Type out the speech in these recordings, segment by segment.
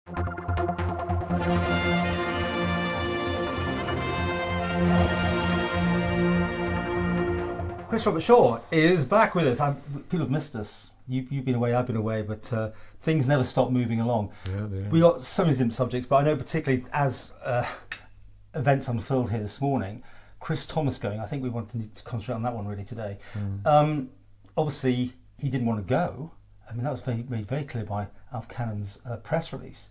Chris Robertshaw is back with us. People have missed us. You've been away, I've been away, but things never stop moving along. Yeah. We got so many different subjects, but I know particularly as events unfurled here this morning, Chris Thomas going, I think we want to concentrate on that one really today. Obviously, he didn't want to go. I mean, that was made very clear by Alf Cannan's press release.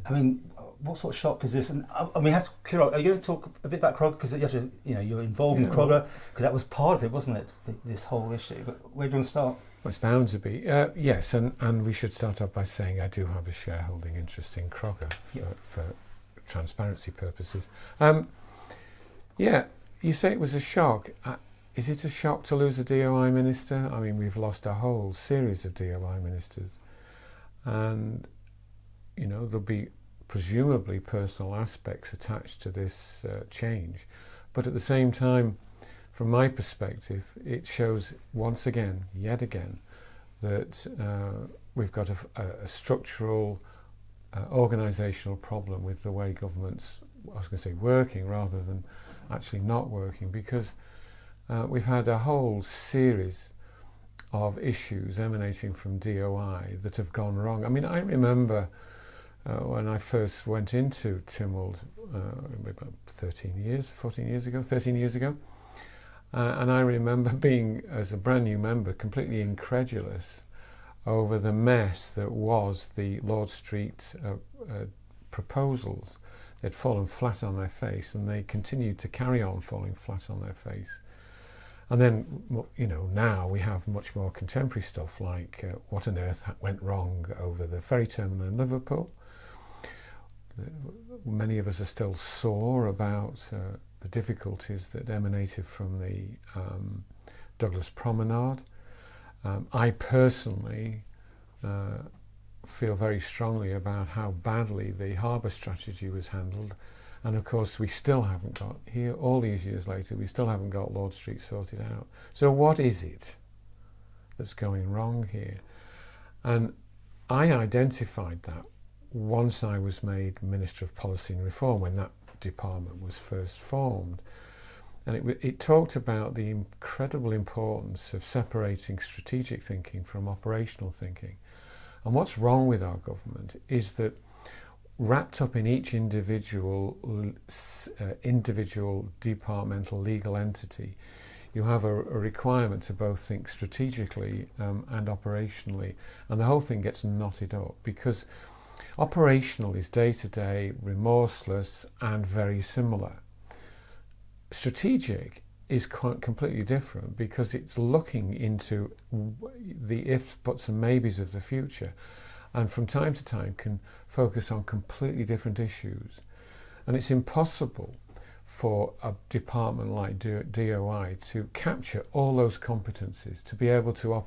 I mean, what sort of shock is this? And we have to clear up. Are you going to talk a bit about Kroger? Because you have to, you're involved in Kroger, because that was part of it, wasn't it? This whole issue. But where do you want to start? Well, it's bound to be. Yes, and we should start off by saying I do have a shareholding interest in Kroger for transparency purposes. You say it was a shock. Is it a shock to lose a DOI minister? I mean, we've lost a whole series of DOI ministers. And, there'll be presumably personal aspects attached to this change. But at the same time, from my perspective, it shows yet again, that we've got a structural, organisational problem with the way government's, working rather than actually not working, because we've had a whole series of issues emanating from DOI that have gone wrong. I mean, I remember when I first went into Tynwald about 13 years ago, and I remember being, as a brand new member, completely incredulous over the mess that was the Lord Street proposals. They'd fallen flat on their face, and they continued to carry on falling flat on their face. And then, now we have much more contemporary stuff like what on earth went wrong over the ferry terminal in Liverpool. Many of us are still sore about the difficulties that emanated from the Douglas Promenade. I personally feel very strongly about how badly the harbour strategy was handled, and of course we still haven't got, here all these years later, we still haven't got Lord Street sorted out. So what is it that's going wrong here? And I identified that once I was made Minister of Policy and Reform, when that department was first formed. And it talked about the incredible importance of separating strategic thinking from operational thinking. And what's wrong with our government is that wrapped up in each individual departmental legal entity, you have a requirement to both think strategically and operationally, and the whole thing gets knotted up, because operational is day-to-day, remorseless, and very similar. Strategic is completely different, because it's looking into the ifs, buts and maybes of the future, and from time to time can focus on completely different issues. And it's impossible for a department like DOI to capture all those competencies, to be able to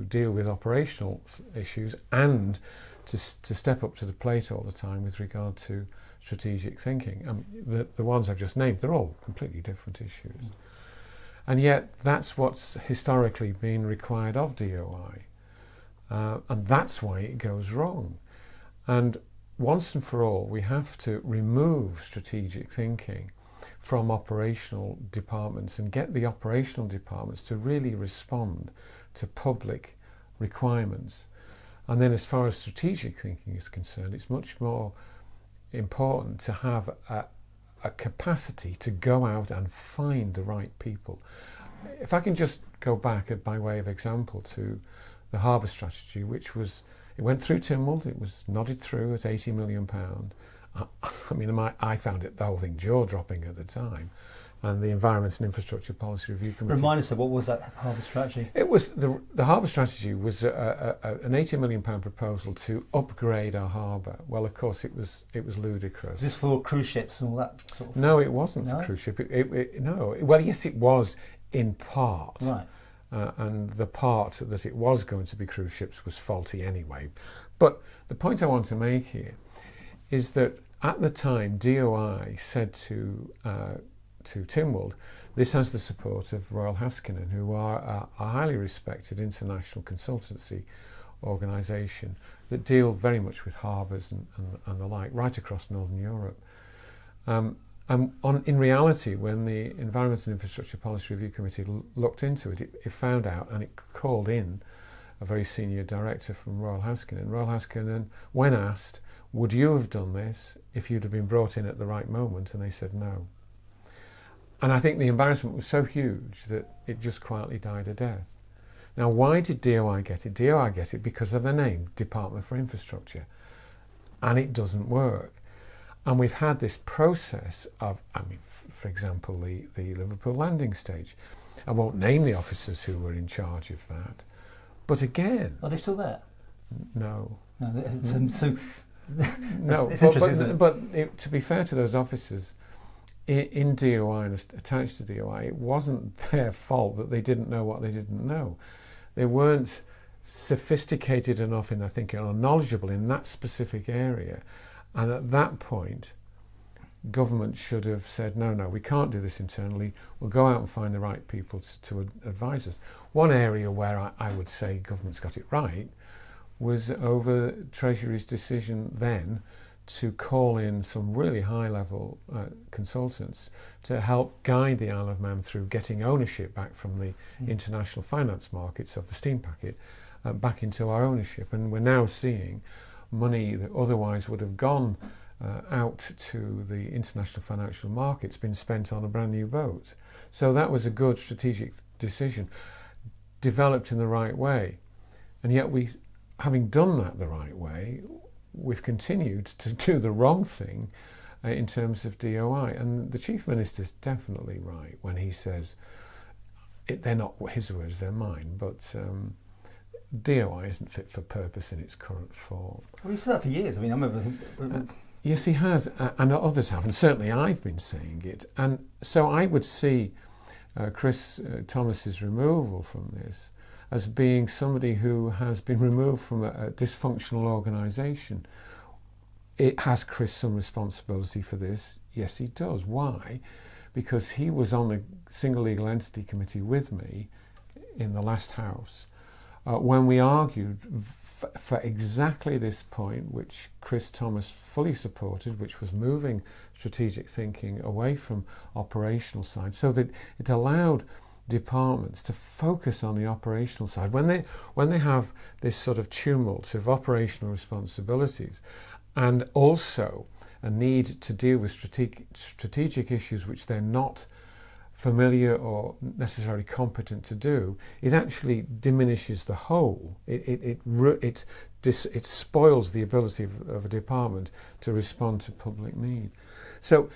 deal with operational issues and to step up to the plate all the time with regard to strategic thinking. The ones I've just named, they're all completely different issues. And yet that's what's historically been required of DOI. And that's why it goes wrong. And once and for all, we have to remove strategic thinking from operational departments and get the operational departments to really respond to public requirements. And then as far as strategic thinking is concerned, it's much more important to have a capacity to go out and find the right people. If I can just go back by way of example to the harbour strategy, it went through Tynwald, it was nodded through at £80 million. I found the whole thing jaw-dropping at the time. And the Environment and Infrastructure Policy Review Committee. Remind us, what was that harbour strategy? It was the harbour strategy was an £80 million proposal to upgrade our harbour. Well, of course, it was ludicrous. Was this for cruise ships and all that sort of thing? No, it wasn't for cruise ship. No. Well, yes, it was in part. Right. And the part that it was going to be cruise ships was faulty anyway. But the point I want to make here is that at the time, DOI said to Tynwald, this has the support of Royal Haskinen, who are a highly respected international consultancy organisation that deal very much with harbours and the like, right across Northern Europe. In reality, when the Environment and Infrastructure Policy Review Committee looked into it, it found out, and it called in a very senior director from Royal Haskinen. Royal Haskinen, when asked, would you have done this if you'd have been brought in at the right moment? And they said no. And I think the embarrassment was so huge that it just quietly died a death. Now, why did DOI get it? DOI get it because of the name, Department for Infrastructure. And it doesn't work. And we've had this process of, for example, the Liverpool landing stage. I won't name the officers who were in charge of that. But again... Are they still there? No. No, it's interesting, isn't it? But to be fair to those officers, in DOI and attached to DOI, it wasn't their fault that they didn't know what they didn't know. They weren't sophisticated enough in their thinking or knowledgeable in that specific area. And at that point, government should have said, no, we can't do this internally. We'll go out and find the right people to advise us. One area where I would say government's got it right was over Treasury's decision then to call in some really high-level consultants to help guide the Isle of Man through getting ownership back from the international finance markets of the steam packet back into our ownership. And we're now seeing money that otherwise would have gone out to the international financial markets been spent on a brand new boat. So that was a good strategic decision, developed in the right way. And yet having done that the right way, we've continued to do the wrong thing in terms of DOI. And the Chief Minister's definitely right when he says, they're not his words, they're mine, but DOI isn't fit for purpose in its current form. Well, he said that for years. I remember... Yes, he has, and others have, and certainly I've been saying it. And so I would see Chris Thomas's removal from this as being somebody who has been removed from a dysfunctional organisation. Has Chris some responsibility for this? Yes, he does. Why? Because he was on the Single Legal Entity Committee with me in the last House when we argued for exactly this point, which Chris Thomas fully supported, which was moving strategic thinking away from operational side, so that it allowed departments to focus on the operational side. When they have this sort of tumult of operational responsibilities and also a need to deal with strategic issues which they're not familiar or necessarily competent to do, it actually diminishes the whole. It spoils the ability of a department to respond to public need. So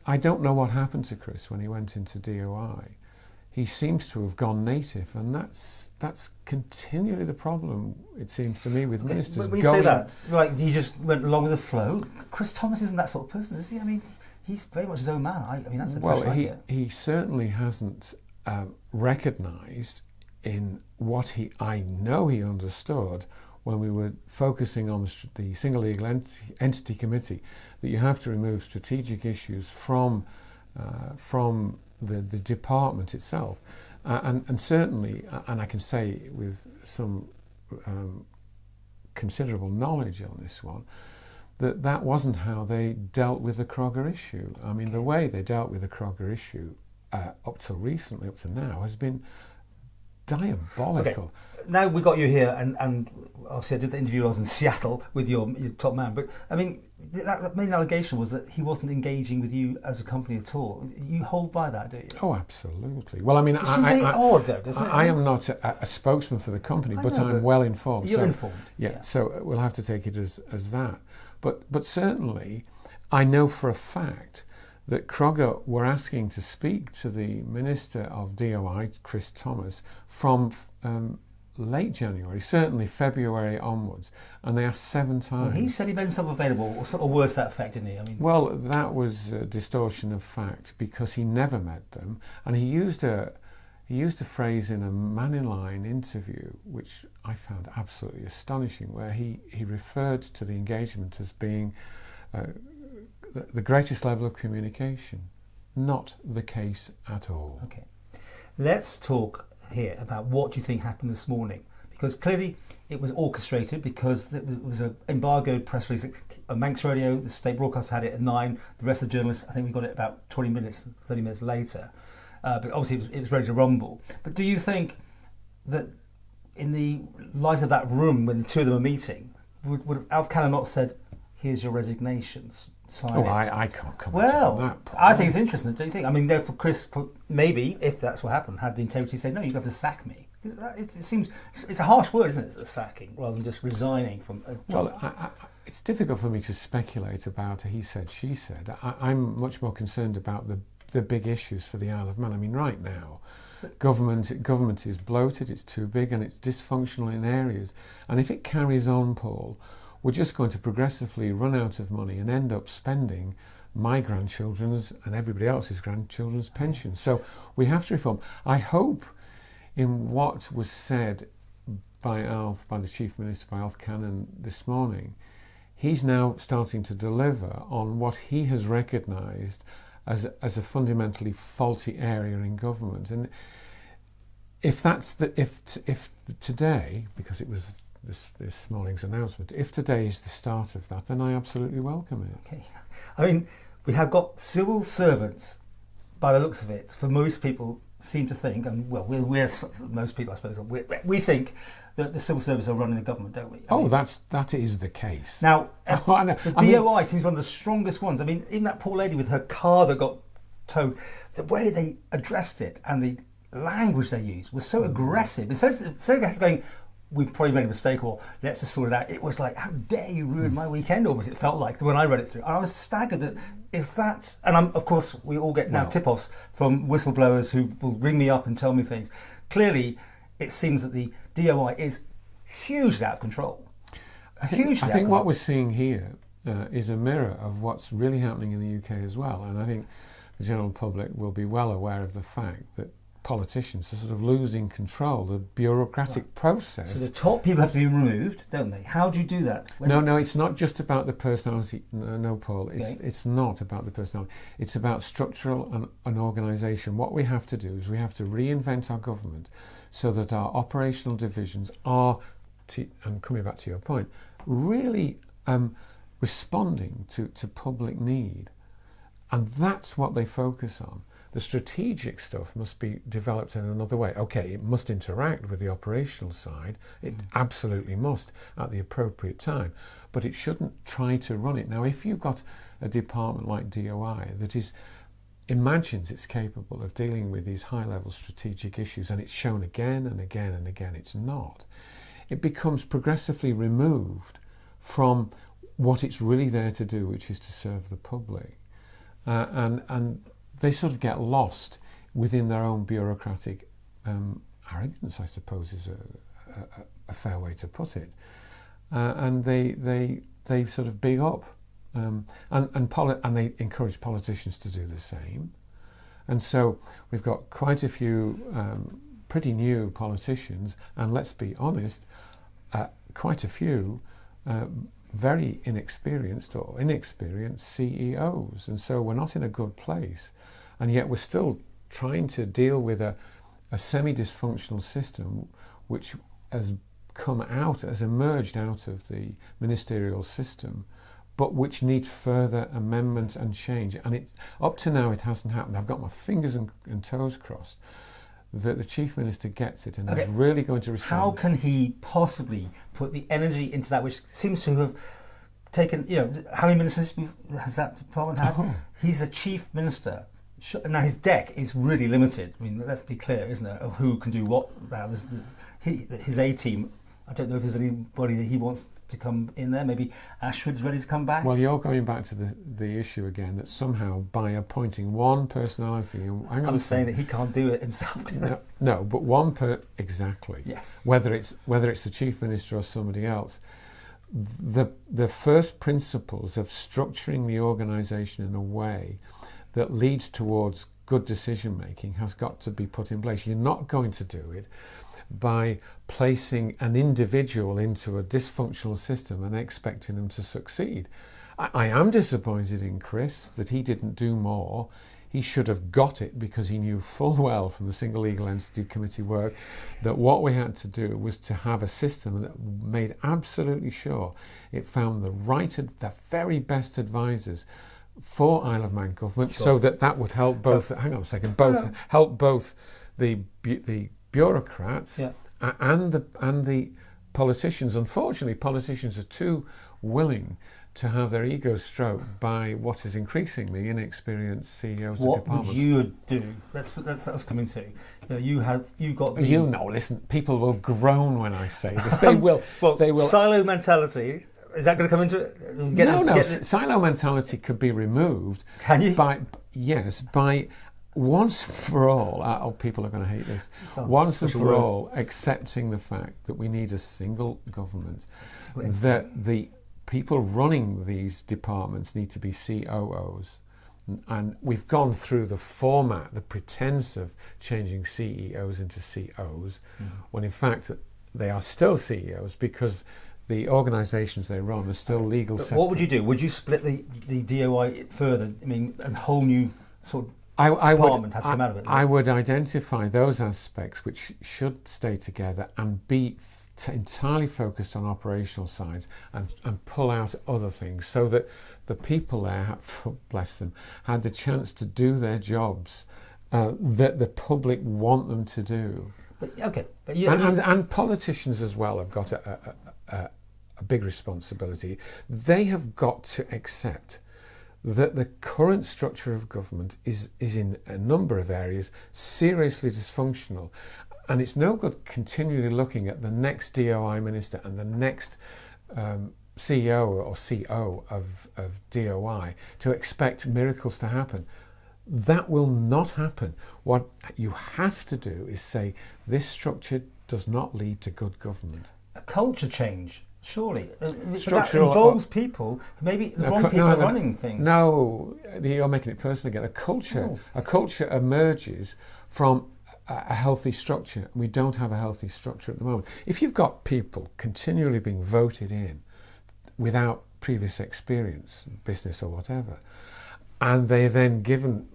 I don't know what happened to Chris when he went into DOI. He seems to have gone native, and that's continually the problem, it seems to me, with ministers. When you say that, like he just went along with the flow, Chris Thomas isn't that sort of person, is he? I mean, he's very much his own man. That's the impression I get. He certainly hasn't recognised in what I know he understood when we were focusing on the Single Legal Entity Committee, that you have to remove strategic issues from the department itself. And certainly, and I can say with some considerable knowledge on this one, that wasn't how they dealt with the Kroger issue. I mean, the way they dealt with the Kroger issue up till recently, up to now, has been diabolical. Okay. Now we got you here, and obviously I did the interview. I was in Seattle with your top man, but I mean, that main allegation was that he wasn't engaging with you as a company at all. You hold by that, do you? Oh, absolutely. Well, I mean, it seems very odd, though, doesn't it? I am not a spokesman for the company, but I'm well informed. You're informed. Yeah, so we'll have to take it as that. But certainly, I know for a fact that Kroger were asking to speak to the Minister of DOI, Chris Thomas, from late January, certainly February onwards, and they asked 7 times. Well, he said he made himself available, or worse to that effect, didn't he? I mean, well, that was a distortion of fact, because he never met them, and he used a phrase in a Man-in-Line interview, which I found absolutely astonishing, where he referred to the engagement as being the greatest level of communication. Not the case at all. Okay. Let's talk here about what do you think happened this morning, Because clearly it was orchestrated, because it was an embargoed press release. Manx Radio, the state broadcaster, had it at 9. The rest of the journalists, I think we got it about 30 minutes later. But obviously it was ready to rumble. But do you think that in the light of that room when the two of them are meeting, would Alf Cannan not have said, here's your resignations, sign it? I can't comment on that. Well, I think it's interesting, don't you think? I mean, therefore Chris, maybe, if that's what happened, had the integrity to say, no, you have to sack me. It seems, it's a harsh word, isn't it, a sacking, rather than just resigning from a job. Well, it's difficult for me to speculate about a he said, she said. I'm much more concerned about the big issues for the Isle of Man. I mean, right now, government is bloated, it's too big, and it's dysfunctional in areas. And if it carries on, Paul, we're just going to progressively run out of money and end up spending my grandchildren's and everybody else's grandchildren's pensions. So we have to reform. I hope in what was said by the Chief Minister, by Alf Cannan this morning, he's now starting to deliver on what he has recognised as a fundamentally faulty area in government. And if today, because it was this morning's announcement, if today is the start of that, then I absolutely welcome it. Okay. I mean, we have got civil servants, by the looks of it, for most people seem to think, and well, we're most people, I suppose, we think that the civil service are running the government, don't we? I mean, that is the case. Now, the DOI seems one of the strongest ones. I mean, even that poor lady with her car that got towed, the way they addressed it and the language they used was so aggressive. Instead of going, we've probably made a mistake, or let's just sort it out, it was like, how dare you ruin my weekend, almost it felt like when I read it through. And I was staggered that, is that, and of course we all get now tip-offs from whistleblowers who will ring me up and tell me things. Clearly it seems that the DOI is hugely out of control. I think what we're seeing here is a mirror of what's really happening in the UK as well, and I think the general public will be well aware of the fact that politicians are sort of losing control, the bureaucratic process. So the top people have to be removed, don't they? How do you do that? No, it's not just about the personality. No, Paul, it's not about the personality. It's about structural and organisation. What we have to do is we have to reinvent our government so that our operational divisions are, and coming back to your point, really responding to public need. And that's what they focus on. The strategic stuff must be developed in another way. Okay, it must interact with the operational side. It absolutely must at the appropriate time. But it shouldn't try to run it. Now, if you've got a department like DOI that imagines it's capable of dealing with these high-level strategic issues, and it's shown again and again and again it's not, it becomes progressively removed from what it's really there to do, which is to serve the public. And they sort of get lost within their own bureaucratic arrogance, I suppose, is a fair way to put it. And they sort of big up, and they encourage politicians to do the same. And so we've got quite a few pretty new politicians, and let's be honest, quite a few very inexperienced CEOs, and so we're not in a good place, and yet we're still trying to deal with a semi-dysfunctional system which has emerged out of the ministerial system, but which needs further amendment and change. And up to now it hasn't happened. I've got my fingers and toes crossed that the Chief Minister gets it and is really going to respond. How can he possibly put the energy into that, which seems to have taken, how many ministers has that department had? Oh. He's a Chief Minister. Now his deck is really limited. I mean, let's be clear, isn't it, of who can do what. Now, his A-team, I don't know if there's anybody that he wants to come in there. Maybe Ashford's ready to come back. Well, you're going back to the issue again that somehow by appointing one personality, I'm saying that he can't do it himself. No, but exactly. Yes. Whether it's the Chief Minister or somebody else, the first principles of structuring the organisation in a way that leads towards good decision making has got to be put in place. You're not going to do it by placing an individual into a dysfunctional system and expecting them to succeed. I am disappointed in Chris that he didn't do more. he should have got it because he knew full well from the Single Legal Entity Committee work that what we had to do was to have a system that made absolutely sure it found the very best advisors for Isle of Man government, so that would help both. Hang on a second. Help both the bureaucrats and the politicians. Unfortunately, politicians are too willing to have their egos stroked by what is increasingly inexperienced CEOs of departments. What would you do? That's us coming to. Listen, people will groan when I say this. They will. They will. Silo mentality. Is that going to come into it? Silo mentality could be removed. Can you? By once for all, people are going to hate this. Once and for all, accepting the fact that we need a single government, that the people running these departments need to be COOs. And we've gone through the format, the pretense of changing CEOs into COs, when in fact they are still CEOs because the organisations they run are still legal. What would you do? Would you split the DOI further? I mean, a whole new sort of department has to come out of it. I would identify those aspects which should stay together and be entirely focused on operational sides and pull out other things so that the people there, bless them, had the chance to do their jobs that the public want them to do. And politicians as well have got a big responsibility. They have got to accept that the current structure of government is in a number of areas seriously dysfunctional, and it's no good continually looking at the next DOI minister and the next CEO or CO of DOI to expect miracles to happen. That will not happen. What you have to do is say this structure does not lead to good government. A culture change. Surely. That involves people, maybe the wrong people are running things. No, you're making it personal again. A culture emerges from a healthy structure. We don't have a healthy structure at the moment. If you've got people continually being voted in without previous experience, business or whatever, and they're then given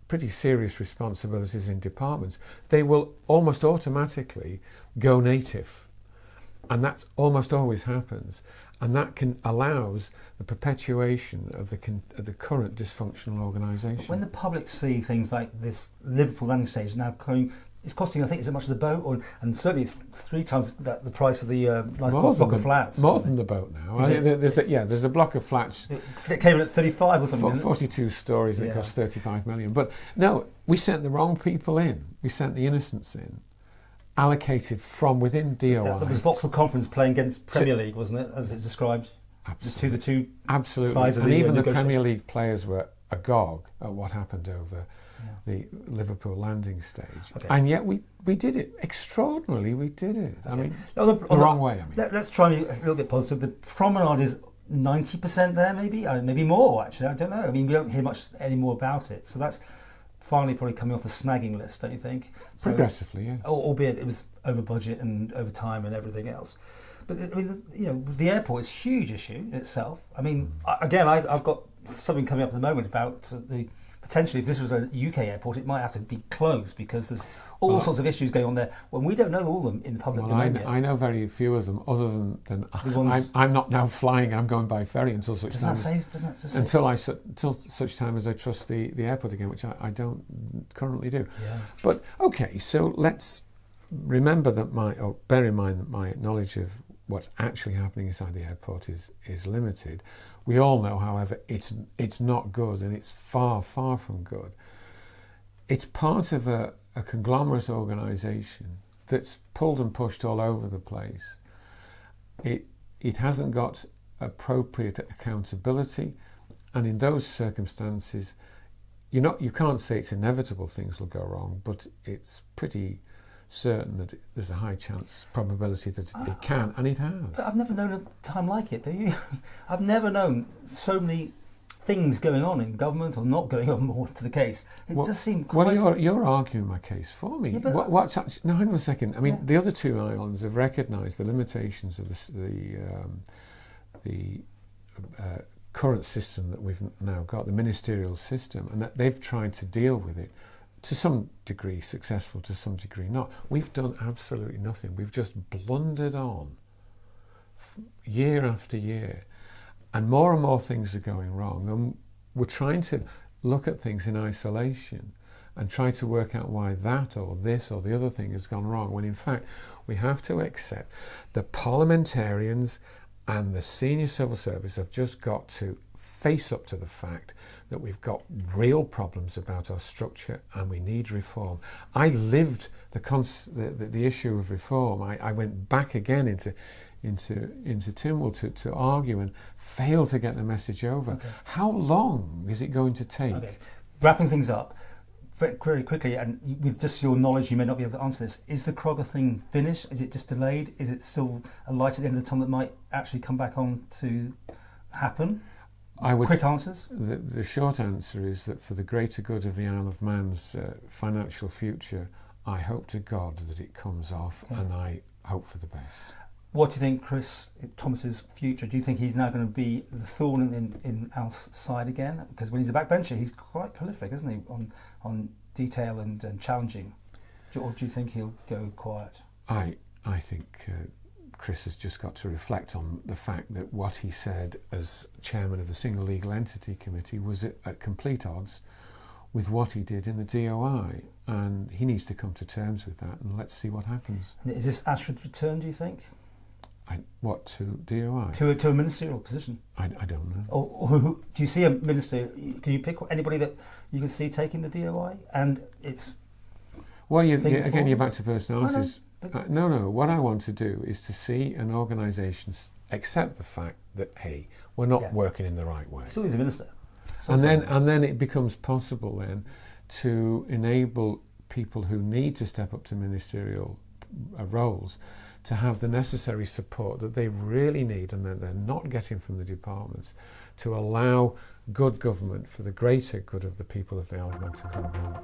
pretty serious responsibilities in departments, they will almost automatically go native. And that almost always happens, and that allows the perpetuation of the current dysfunctional organisation. When the public see things like this Liverpool landing stage now coming, it's costing, I think, as much as the boat, and certainly it's 3 times the price of the nice block of flats. More than the boat now. There's a block of flats. It came in at 35 or something. 42 stories, and it cost 35 million. But no, we sent the wrong people in. We sent the innocents in. Allocated from within DOI. There was Vauxhall Conference playing against Premier League, wasn't it, as it described? Absolutely. The two absolutely. sides of and the even the Premier League players were agog at what happened over the Liverpool landing stage. Okay. And yet we did it. Extraordinarily, we did it. Okay. I mean, the wrong way, I mean. Let's try and be a little bit positive. The promenade is 90% there, maybe more, actually. I don't know. I mean, we don't hear much anymore about it. So that's finally probably coming off the snagging list, don't you think? So, progressively, yes. Albeit it was over budget and over time and everything else. But I mean, the airport is a huge issue in itself. I mean, again, I've got something coming up at the moment about potentially if this was a UK airport, it might have to be closed because there's all sorts of issues going on there when we don't know all of them in the public domain yet. I know very few of them, other than I'm not now flying. I'm going by ferry until such time. Until such time as I trust the airport again, which I don't currently do. Yeah. But okay, so let's remember that bear in mind that my knowledge of what's actually happening inside the airport is limited. We all know, however, it's not good, and it's far, far from good. It's part of a conglomerate organisation that's pulled and pushed all over the place. It hasn't got appropriate accountability, and in those circumstances, you can't say it's inevitable things will go wrong, but it's pretty certain that there's a high probability that it can, and it has. But I've never known a time like it, do you? I've never known so many things going on in government or not going on more to the case. It just seemed quite... Well, you're arguing my case for me. Yeah, what's actually... No, hang on a second. I mean, the other two islands have recognised the limitations of the current system that we've now got, the ministerial system, and that they've tried to deal with it to some degree successful, to some degree not. We've done absolutely nothing. We've just blundered on year after year, and more things are going wrong, and we're trying to look at things in isolation and try to work out why that or this or the other thing has gone wrong, when in fact we have to accept that parliamentarians and the senior civil service have just got to face up to the fact that we've got real problems about our structure and we need reform. I lived the issue of reform. I went back again into Tynwald to argue and failed to get the message over. Okay. How long is it going to take? Okay. Wrapping things up very quickly, and with just your knowledge, you may not be able to answer this. Is the Kroger thing finished? Is it just delayed? Is it still a light at the end of the tunnel that might actually come back on to happen? Quick answers? The short answer is that for the greater good of the Isle of Man's financial future, I hope to God that it comes off, and I hope for the best. What do you think, Chris, Thomas's future? Do you think he's now going to be the thorn in Alf's side again? Because when he's a backbencher, he's quite prolific, isn't he, on detail and challenging? Or do you think he'll go quiet? I think Chris has just got to reflect on the fact that what he said as chairman of the Single Legal Entity Committee was at complete odds with what he did in the DOI, and he needs to come to terms with that, and let's see what happens. Is this Ashford's return, do you think? What, to DOI? To a ministerial position? I don't know. Or do you see a minister, can you pick anybody that you can see taking the DOI? And it's... Well, again, you're back to personalities. No, what I want to do is to see an organisation accept the fact that, hey, we're not working in the right way. So he's a minister. And then it becomes possible then to enable people who need to step up to ministerial roles to have the necessary support that they really need and that they're not getting from the departments, to allow good government for the greater good of the people of the Isle of Man to come about.